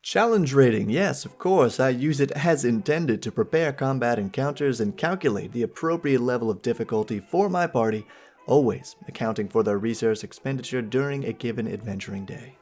Challenge rating, yes, of course, I use it as intended to prepare combat encounters and calculate the appropriate level of difficulty for my party, always accounting for their resource expenditure during a given adventuring day.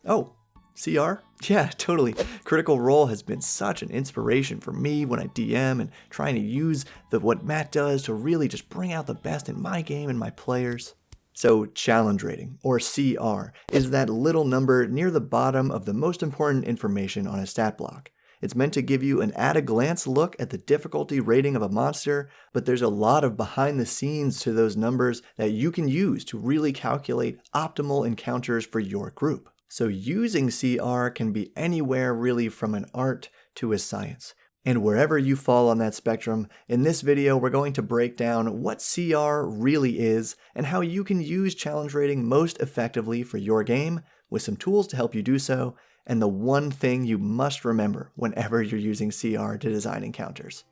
Oh, CR? Yeah, totally. Critical Role has been such an inspiration for me when I DM and trying to use what Matt does to really just bring out the best in my game and my players. So challenge rating, or CR, is that little number near the bottom of the most important information on a stat block. It's meant to give you an at-a-glance look at the difficulty rating of a monster, but there's a lot of behind the scenes to those numbers that you can use to really calculate optimal encounters for your group. So using CR can be anywhere really from an art to a science. And wherever you fall on that spectrum, in this video we're going to break down what CR really is and how you can use challenge rating most effectively for your game with some tools to help you do so, and the one thing you must remember whenever you're using CR to design encounters.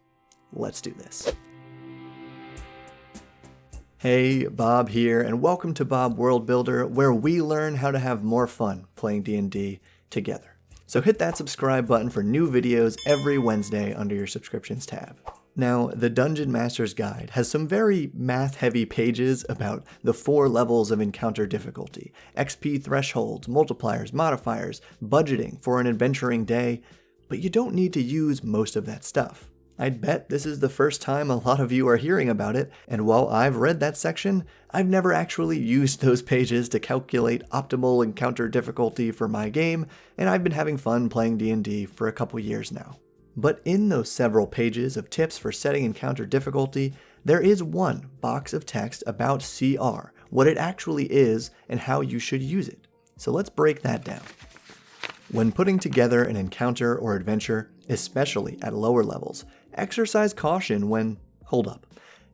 Let's do this. Hey, Bob here, and welcome to Bob World Builder, where we learn how to have more fun playing D&D together. So hit that subscribe button for new videos every Wednesday under your subscriptions tab. Now, the Dungeon Master's Guide has some very math-heavy pages about the 4 levels of encounter difficulty, XP thresholds, multipliers, modifiers, budgeting for an adventuring day, but you don't need to use most of that stuff. I'd bet this is the first time a lot of you are hearing about it, and while I've read that section, I've never actually used those pages to calculate optimal encounter difficulty for my game, and I've been having fun playing D&D for a couple years now. But in those several pages of tips for setting encounter difficulty, there is one box of text about CR, what it actually is, and how you should use it. So let's break that down. When putting together an encounter or adventure, especially at lower levels, exercise caution when... Hold up.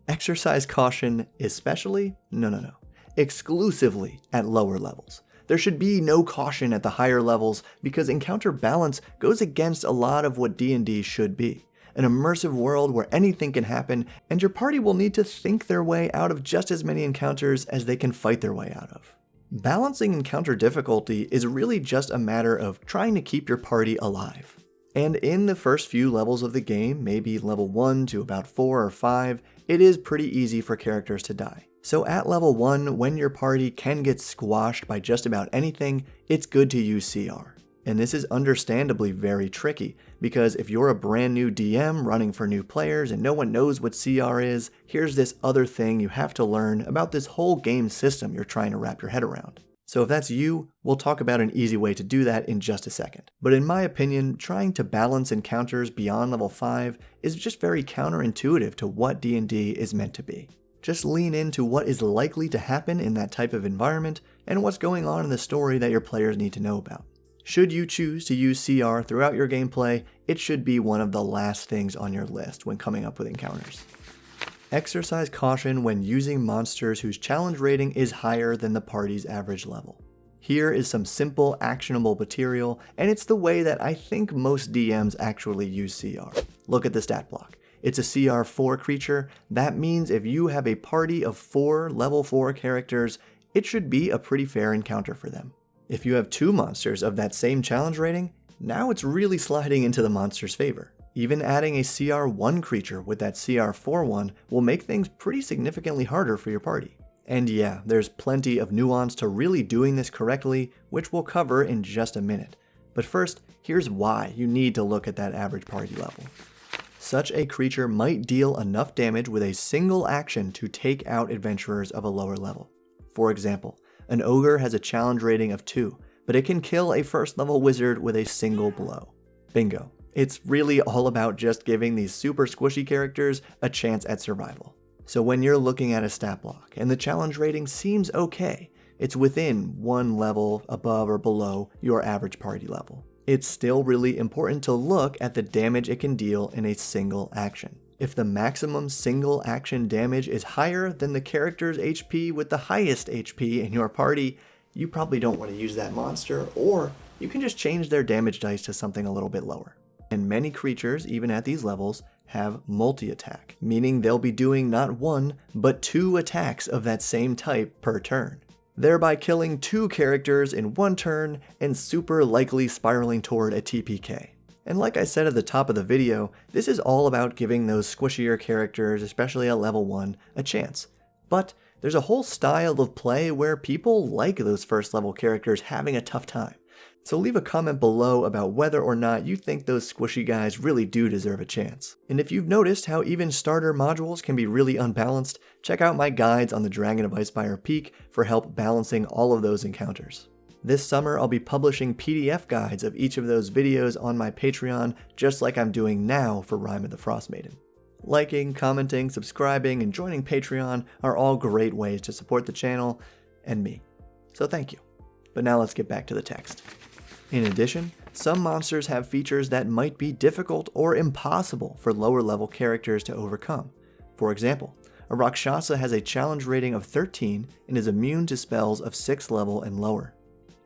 Exercise caution especially? No. Exclusively at lower levels. There should be no caution at the higher levels because encounter balance goes against a lot of what D&D should be. An immersive world where anything can happen, and your party will need to think their way out of just as many encounters as they can fight their way out of. Balancing encounter difficulty is really just a matter of trying to keep your party alive. And in the first few levels of the game, maybe level 1 to about 4 or 5, it is pretty easy for characters to die. So at level 1, when your party can get squashed by just about anything, it's good to use CR. And this is understandably very tricky, because if you're a brand new DM running for new players and no one knows what CR is, here's this other thing you have to learn about this whole game system you're trying to wrap your head around. So if that's you, we'll talk about an easy way to do that in just a second. But in my opinion, trying to balance encounters beyond level 5 is just very counterintuitive to what D&D is meant to be. Just lean into what is likely to happen in that type of environment and what's going on in the story that your players need to know about. Should you choose to use CR throughout your gameplay, it should be one of the last things on your list when coming up with encounters. Exercise caution when using monsters whose challenge rating is higher than the party's average level. Here is some simple, actionable material, and it's the way that I think most DMs actually use CR. Look at the stat block. It's a CR 4 creature. That means if you have a party of 4 level 4 characters, it should be a pretty fair encounter for them. If you have 2 monsters of that same challenge rating, now it's really sliding into the monster's favor. Even adding a CR 1 creature with that CR 4 one will make things pretty significantly harder for your party. And yeah, there's plenty of nuance to really doing this correctly, which we'll cover in just a minute. But first, here's why you need to look at that average party level. Such a creature might deal enough damage with a single action to take out adventurers of a lower level. For example, an ogre has a challenge rating of 2, but it can kill a first level wizard with a single blow. Bingo. It's really all about just giving these super squishy characters a chance at survival. So when you're looking at a stat block and the challenge rating seems okay, it's within 1 level above or below your average party level. It's still really important to look at the damage it can deal in a single action. If the maximum single action damage is higher than the character's HP with the highest HP in your party, you probably don't want to use that monster, or you can just change their damage dice to something a little bit lower. And many creatures, even at these levels, have multi-attack, meaning they'll be doing not 1, but 2 attacks of that same type per turn. thereby killing 2 characters in 1 turn and super likely spiraling toward a TPK. And like I said at the top of the video, this is all about giving those squishier characters, especially at level 1, a chance. But there's a whole style of play where people like those first level characters having a tough time. So leave a comment below about whether or not you think those squishy guys really do deserve a chance. And if you've noticed how even starter modules can be really unbalanced, check out my guides on the Dragon of Icespire Peak for help balancing all of those encounters. This summer I'll be publishing PDF guides of each of those videos on my Patreon, just like I'm doing now for Rime of the Frostmaiden. Liking, commenting, subscribing, and joining Patreon are all great ways to support the channel and me. So thank you. But now let's get back to the text. In addition, some monsters have features that might be difficult or impossible for lower level characters to overcome. For example, a Rakshasa has a challenge rating of 13 and is immune to spells of 6th level and lower.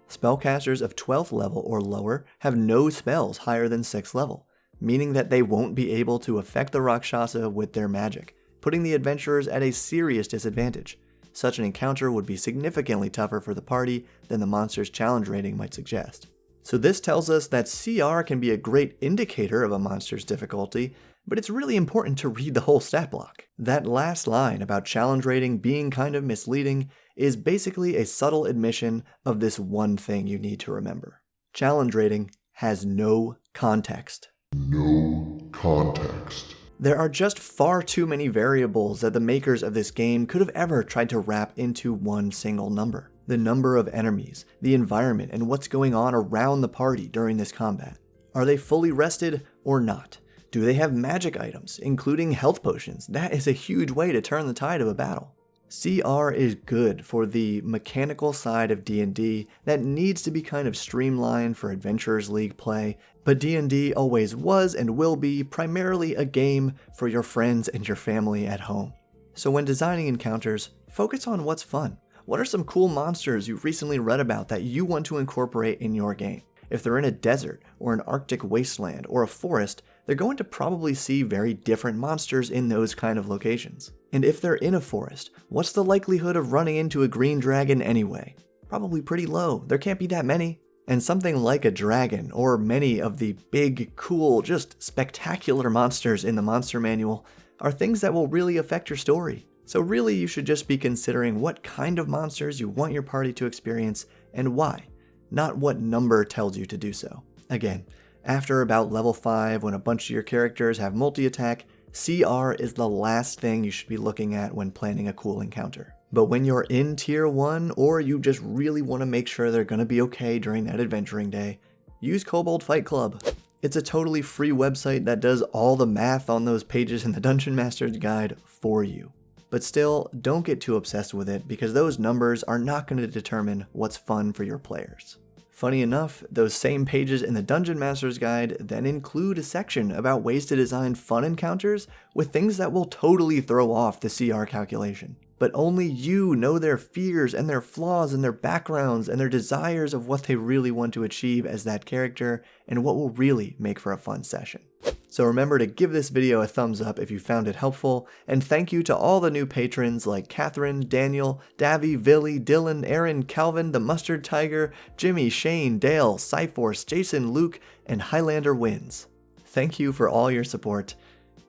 Spellcasters of 12th level or lower have no spells higher than 6th level, meaning that they won't be able to affect the Rakshasa with their magic, putting the adventurers at a serious disadvantage. Such an encounter would be significantly tougher for the party than the monster's challenge rating might suggest. So this tells us that CR can be a great indicator of a monster's difficulty, but it's really important to read the whole stat block. That last line about challenge rating being kind of misleading is basically a subtle admission of this one thing you need to remember. Challenge rating has no context. No context. There are just far too many variables that the makers of this game could have ever tried to wrap into one single number. The number of enemies, the environment, and what's going on around the party during this combat. Are they fully rested or not? Do they have magic items, including health potions? That is a huge way to turn the tide of a battle. CR is good for the mechanical side of D&D that needs to be kind of streamlined for Adventurers League play, but D&D always was and will be primarily a game for your friends and your family at home. So when designing encounters, focus on what's fun. What are some cool monsters you've recently read about that you want to incorporate in your game? If they're in a desert, or an Arctic wasteland, or a forest, they're going to probably see very different monsters in those kind of locations. And if they're in a forest, what's the likelihood of running into a green dragon anyway? Probably pretty low, there can't be that many. And something like a dragon, or many of the big, cool, just spectacular monsters in the monster manual, are things that will really affect your story. So really you should just be considering what kind of monsters you want your party to experience and why, not what number tells you to do so. Again, after about level 5 when a bunch of your characters have multi-attack, CR is the last thing you should be looking at when planning a cool encounter. But when you're in tier 1 or you just really want to make sure they're going to be okay during that adventuring day, use Kobold Fight Club. It's a totally free website that does all the math on those pages in the Dungeon Master's Guide for you. But still, don't get too obsessed with it because those numbers are not going to determine what's fun for your players. Funny enough, those same pages in the Dungeon Master's Guide then include a section about ways to design fun encounters with things that will totally throw off the CR calculation. But only you know their fears and their flaws and their backgrounds and their desires of what they really want to achieve as that character and what will really make for a fun session. So remember to give this video a thumbs up if you found it helpful, and thank you to all the new patrons like Catherine, Daniel, Davy, Villy, Dylan, Aaron, Calvin, the Mustard Tiger, Jimmy, Shane, Dale, Cyforce, Jason, Luke, and Highlander Wins. Thank you for all your support,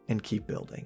and keep building.